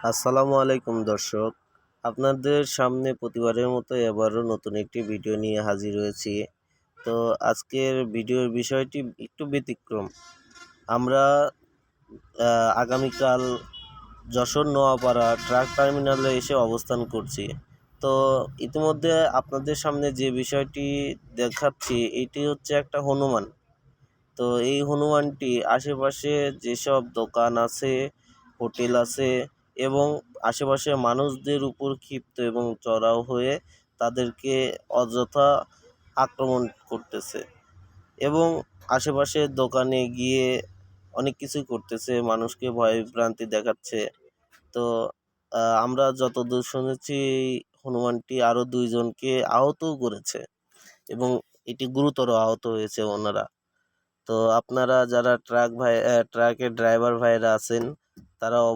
আসসালামু আলাইকুম দর্শক, আপনাদের সামনে প্রতিবারের মতো এবারও নতুন একটি ভিডিও নিয়ে হাজির হয়েছি। তো আজকের ভিডিওর বিষয়টি একটু ব্যতিক্রম। আমরা আগামীকাল যশোর নোয়াপাড়া ট্রাক টার্মিনালে এসে অবস্থান করছি। তো ইতিমধ্যে আপনাদের সামনে যে বিষয়টি দেখাচ্ছি এটি হচ্ছে একটা হনুমান। তো এই হনুমানটি আশেপাশে যেসব দোকান আছে, হোটেল আছে এবং আশেপাশে মানুষদের উপর ক্ষিপ্ত এবং চড়াও হয়ে তাদেরকে অযথা আক্রমণ করতেছে এবং আশেপাশের দোকানে গিয়ে অনেক কিছুই করতেছে, মানুষকে ভয়ভ্রান্তি দেখাচ্ছে। তো আমরা যতদূর শুনেছি এই হনুমানটি আরও 2 জনকে আহতও করেছে এবং এটি গুরুতর আহত হয়েছে ওনারা। তো আপনারা যারা ট্রাকের ড্রাইভার ভাইয়েরা আছেন তারা